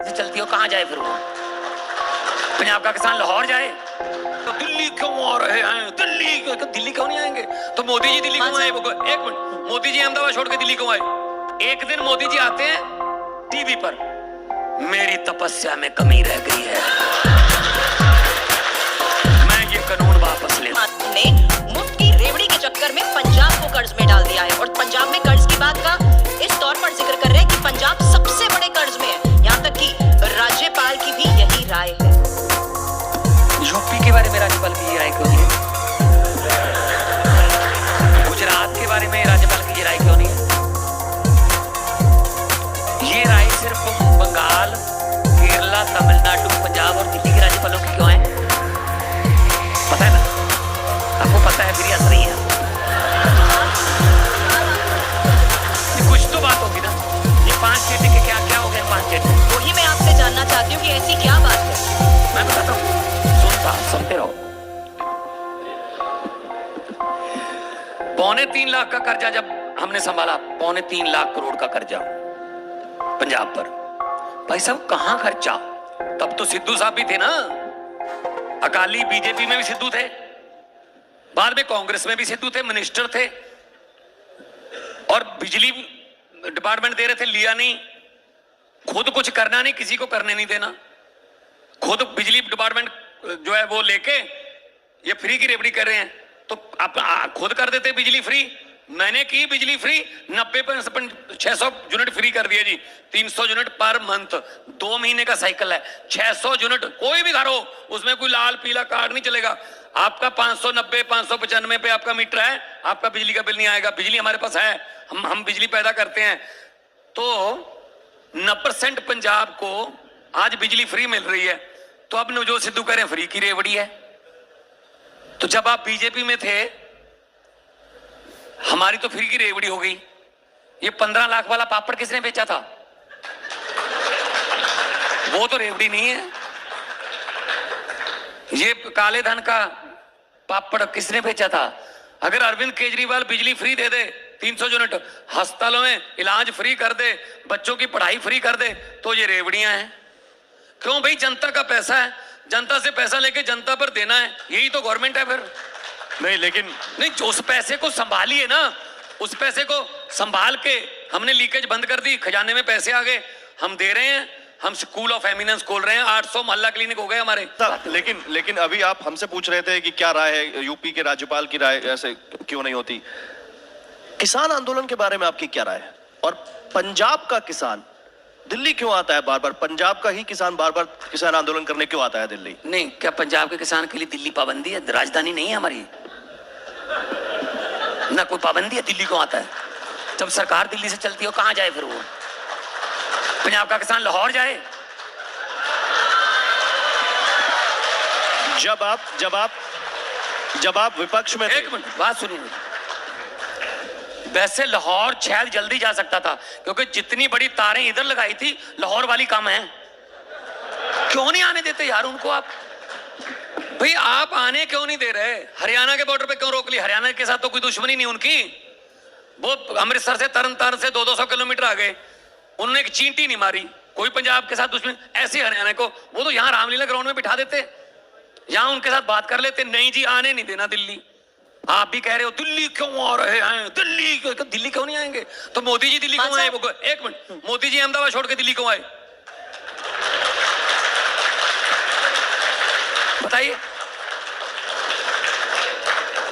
चलती हो कहां जाए फिर वो? पंजाब का किसान लाहौर जाए तो दिल्ली क्यों आ रहे हैं? दिल्ली क्यों नहीं आएंगे? तो मोदी जी दिल्ली क्यों आए? एक मिनट, मोदी जी अहमदाबाद छोड़ के दिल्ली क्यों आए? एक दिन मोदी जी आते हैं टीवी पर, मेरी तपस्या में कमी रह गई है, मैं ये कानून वापस ले। ने मुफ्त की रेवड़ी के चक्कर में पंजाब को कर्ज में डाल दिया है, और पंजाब में कर्ज की बात का इस तौर पर जिक्र कर रहे हैं कि पंजाब सबसे बड़े कर्ज में है। यहाँ तक कि राज्यपाल की भी यही राय है। यूपी के बारे में राज्यपाल की राय क्यों नहीं है? गुजरात के बारे में राज्यपाल की राय क्यों नहीं है? ये राय सिर्फ बंगाल, केरला, तमिलनाडु, पंजाब और दिल्ली के राज्यपालों की क्यों है? पता है ना? आपको पता है, मेरी असर ही है। कुछ तो बात होगी ना। ये 5 स्टेट के क्या क्या हो गए? 5 स्टेट वही मैं आपसे जानना चाहती हूँ कि ऐसी क्या बात है। मैं बताता हूँ, सुनते रहो। 3.25 लाख का कर्जा जब हमने संभाला, 3.25 लाख करोड़ का कर्जा पंजाब पर, भाई साहब कहां खर्चा? तब तो सिद्धू साहब भी थे ना, अकाली बीजेपी में भी सिद्धू थे, बाद में कांग्रेस में भी सिद्धू थे, मिनिस्टर थे, और बिजली डिपार्टमेंट दे रहे थे, लिया नहीं। खुद कुछ करना नहीं, किसी को करने नहीं देना, खुद बिजली डिपार्टमेंट जो है वो लेके ये फ्री की रेवड़ी कर रहे हैं। तो आप खुद कर देते बिजली फ्री, मैंने की बिजली फ्री, 90 600 यूनिट फ्री कर दिया जी, 300 यूनिट पर मंथ, 2 महीने का साइकिल है, 600 यूनिट। कोई भी घर हो उसमें कोई लाल पीला कार्ड नहीं चलेगा। आपका 590 595 पे आपका मीटर है, आपका बिजली का बिल नहीं आएगा। बिजली हमारे पास है, हम बिजली पैदा करते हैं। तो 9% पंजाब को आज बिजली फ्री मिल रही है। तो अब नवजोत सिद्धू कह रहे हैं फ्री की रेवड़ी है। तो जब आप बीजेपी में थे, हमारी तो फ्री की रेवड़ी हो गई। ये 15 लाख वाला पापड़ किसने बेचा था? वो तो रेवड़ी नहीं है। ये काले धन का पापड़ किसने बेचा था? अगर अरविंद केजरीवाल बिजली फ्री दे दे, 300 यूनिट, अस्पतालों में इलाज फ्री कर दे, बच्चों की पढ़ाई फ्री कर दे, तो ये रेवड़ियां हैं। क्यों भाई? जनता का पैसा है, जनता से पैसा लेके जनता पर देना है, यही तो गवर्नमेंट है फिर। नहीं, लेकिन नहीं, जो उस पैसे को संभालिए ना, उस पैसे को संभाल के हमने लीकेज बंद कर दी, खजाने में पैसे आ गए, हम दे रहे हैं, हम स्कूल ऑफ एमिनेंस खोल रहे हैं, 800 मोहल्ला क्लिनिक हो गए हमारे। लेकिन अभी आप हमसे पूछ रहे थे कि क्या राय है यूपी के राज्यपाल की, राय ऐसे क्यों नहीं होती? किसान आंदोलन के बारे में आपकी क्या राय है? और पंजाब का किसान दिल्ली क्यों आता है बार बार? पंजाब का ही किसान बार बार किसान आंदोलन करने क्यों आता है दिल्ली? नहीं, क्या पंजाब के किसान के लिए दिल्ली पाबंदी है? राजधानी नहीं है हमारी ना, कोई पाबंदी है? दिल्ली क्यों आता है? जब सरकार दिल्ली से चलती हो कहां जाए फिर वो? पंजाब का किसान लाहौर जाए? जब आप विपक्ष में थे। एक मिनट बात सुनिए। वैसे लाहौर शायद जल्दी जा सकता था, क्योंकि जितनी बड़ी तारें इधर लगाई थी, लाहौर वाली कम है। क्यों नहीं आने देते यार उनको? आप भाई आप आने क्यों नहीं दे रहे? हरियाणा के बॉर्डर पे क्यों रोक ली? हरियाणा के साथ तो कोई दुश्मनी नहीं उनकी। वो अमृतसर से तरन से 200 किलोमीटर आ गए, उन्होंने एक चींटी नहीं मारी। कोई पंजाब के साथ दुश्मनी? ऐसे हरियाणा को वो तो यहाँ रामलीला ग्राउंड में बिठा देते, यहाँ उनके साथ बात कर लेते। नहीं जी, आने नहीं देना दिल्ली। आप भी कह रहे हो दिल्ली क्यों आ रहे हैं? दिल्ली क्यों नहीं आएंगे? तो मोदी जी दिल्ली क्यों आए? एक मिनट, मोदी जी अहमदाबाद छोड़ के दिल्ली क्यों आए? बताइए।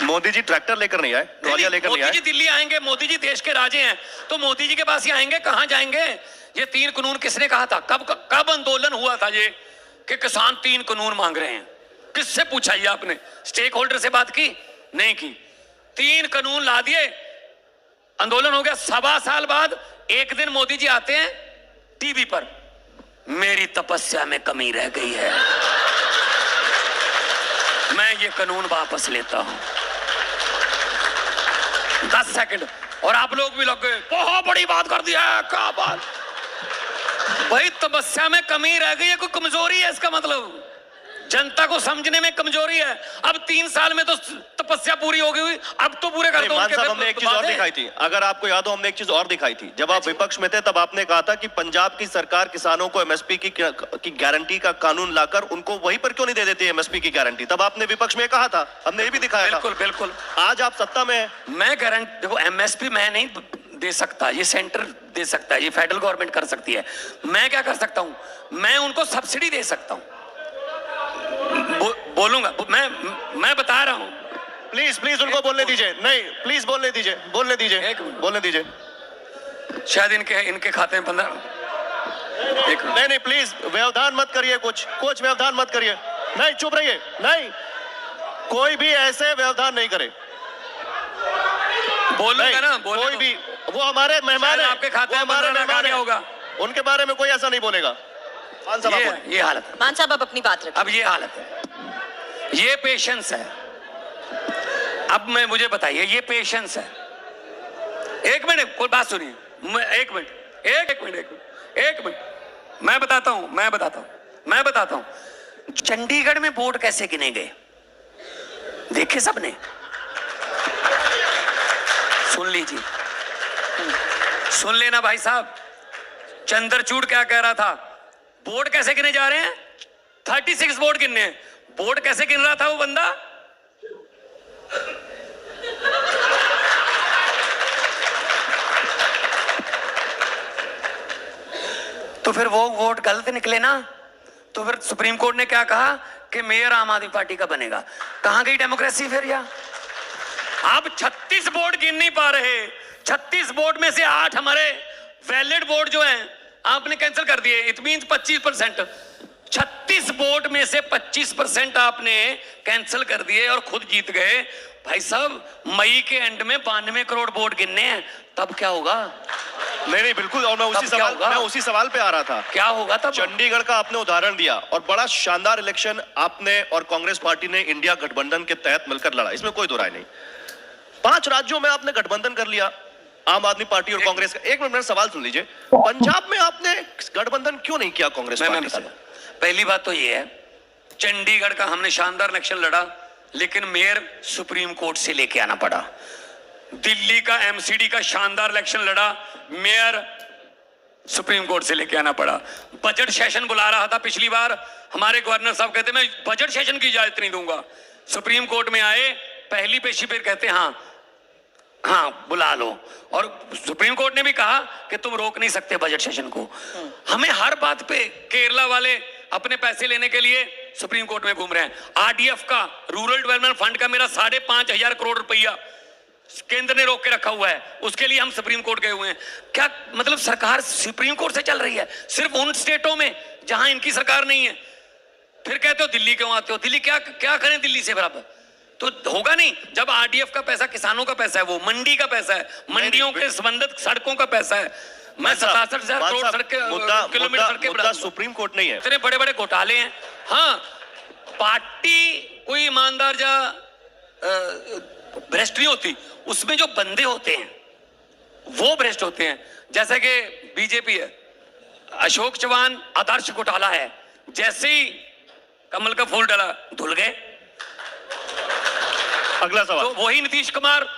मोदी जी ट्रैक्टर लेकर नहीं आए, ट्रॉलियां लेकर नहीं आए। मोदी जी दिल्ली आएंगे, मोदी जी देश के राजे हैं, तो मोदी जी के पास ही आएंगे, कहां जाएंगे? ये 3 कानून किसने कहा था? कब आंदोलन हुआ था ये कि किसान 3 कानून मांग रहे हैं? किससे पूछा ये आपने? स्टेक होल्डर से बात की? नहीं की। 3 कानून ला दिए, आंदोलन हो गया। 1.25 साल बाद एक दिन मोदी जी आते हैं टीवी पर, मेरी तपस्या में कमी रह गई है, मैं ये कानून वापस लेता हूं। 10 सेकंड और आप लोग भी लग गए, बहुत बड़ी बात कर दिया है। क्या बात भाई? तपस्या में कमी रह गई है, कोई कमजोरी है इसका मतलब? जनता को समझने में कमजोरी है। अब 3 साल में तो तपस्या पूरी हो गई हुई, अब तो पूरे कर दो। मान साहब, हमने एक चीज और दिखाई थी, अगर आपको याद हो, हमने एक चीज और दिखाई थी। जब आप विपक्ष में थे तब आपने कहा था कि पंजाब की सरकार किसानों को एमएसपी की गारंटी का कानून लाकर उनको वहीं पर क्यों नहीं दे देती एमएसपी की गारंटी। तब आपने विपक्ष में कहा था, हमने ये भी दिखाया था। बिल्कुल बिल्कुल। आज आप सत्ता में हैं। मैं गारंटी, देखो एमएसपी मैं नहीं दे सकता, ये सेंटर दे सकता है, ये फेडरल गवर्नमेंट कर सकती है। मैं क्या कर सकता हूं, मैं उनको सब्सिडी दे सकता हूं। बोलूंगा मैं बता रहा हूं। प्लीज प्लीज उनको बोलने दीजिए। नहीं प्लीज बोलने दीजिए, बोलने दीजिए, बोलने दीजिए। शायद इनके खाते में 15। नहीं प्लीज व्यवधान मत करिए, कुछ व्यवधान मत करिए। नहीं चुप रहिए, नहीं कोई भी ऐसे व्यवधान नहीं करे। बोलूंगा ना, कोई भी, वो हमारे मेहमान है, आपके खाते में हमारे मेहमान होगा, उनके बारे में कोई ऐसा नहीं बोलेगा। ये हालत है। मान साहब आप अपनी बात रखें। अब ये हालत है, ये पेशेंस है। अब मुझे बताइए, ये पेशेंस है। एक मिनट, कोई बात सुनिए, एक मिनट, मैं बताता हूं। चंडीगढ़ में वोट कैसे गिने गए देखे सबने, सुन लीजिए, सुन लेना भाई साहब। चंद्रचूड़ क्या कह रहा था, वोट कैसे गिने जा रहे हैं, 36 वोट गिनने हैं। वोट कैसे गिन रहा था वो बंदा, तो फिर वो वोट गलत निकले ना। तो फिर सुप्रीम कोर्ट ने क्या कहा कि मेयर आम आदमी पार्टी का बनेगा। कहां गई डेमोक्रेसी फिर? या आप 36 वोट गिन नहीं पा रहे, 36 वोट में से 8 हमारे वैलिड वोट जो हैं आपने कैंसिल कर दिए। It means 25%। 36 वोट में से 25% आपने कैंसिल कर दिए और खुद जीत गए। भाई साहब, मई के एंड में 92 करोड़ वोट गिनने हैं, तब क्या होगा? नहीं बिल्कुल, और मैं उसी सवाल पे आ रहा था। क्या होगा तब? चंडीगढ़ का आपने उदाहरण दिया और बड़ा शानदार इलेक्शन आपने और कांग्रेस पार्टी ने इंडिया गठबंधन के तहत मिलकर लड़ा, इसमें कोई दो राय नहीं। 5 राज्यों में आपने गठबंधन कर लिया, आम आदमी पार्टी और कांग्रेस का। एक मिनट मेरा सवाल सुन लीजिए, पंजाब में आपने गठबंधन क्यों नहीं किया कांग्रेस पार्टी से? पहली बात तो ये है, चंडीगढ़ का हमने शानदार इलेक्शन लड़ा, लेकिन मेयर सुप्रीम कोर्ट से लेके आना पड़ा। दिल्ली का एमसीडी का शानदार इलेक्शन लड़ा, मेयर सुप्रीम कोर्ट से लेके आना पड़ा। बजट सेशन बुला रहा था पिछली बार, हमारे गवर्नर साहब कहते मैं बजट सेशन की इजाजत नहीं दूंगा। सुप्रीम कोर्ट में आए, पहली पेशी पे कहते हाँ बुला लो, और सुप्रीम कोर्ट ने भी कहा कि तुम रोक नहीं सकते बजट सेशन को। हमें हर बात पे केरला वाले अपने पैसे लेने के लिए सुप्रीम कोर्ट में घूम रहे हैं। आरडीएफ का, रूरल डेवलपमेंट फंड का मेरा 5,500 करोड़ रुपया केंद्र ने रोक के रखा हुआ है, उसके लिए हम सुप्रीम कोर्ट गए हुए हैं। क्या मतलब सरकार सुप्रीम कोर्ट से चल रही है सिर्फ उन स्टेटों में जहां इनकी सरकार नहीं है। फिर कहते हो दिल्ली क्यों आते हो, दिल्ली क्या करें दिल्ली से बराबर, तो होगा नहीं। जब आरडीएफ का पैसा किसानों का पैसा है, वो मंडी का पैसा है, मंडियों के संबंधित सड़कों का पैसा है। मैं 67,000 करोड़ किलोमीटर सड़कें बना, सुप्रीम कोर्ट नहीं है। इतने बड़े बड़े घोटाले हैं। हाँ, पार्टी कोई ईमानदार या भ्रष्ट नहीं होती, उसमें जो बंदे होते हैं वो भ्रष्ट होते हैं। जैसे कि बीजेपी है, अशोक चौहान आदर्श घोटाला है, जैसे ही कमल का फूल डाला धुल गए। अगला सवाल, तो वही नीतीश कुमार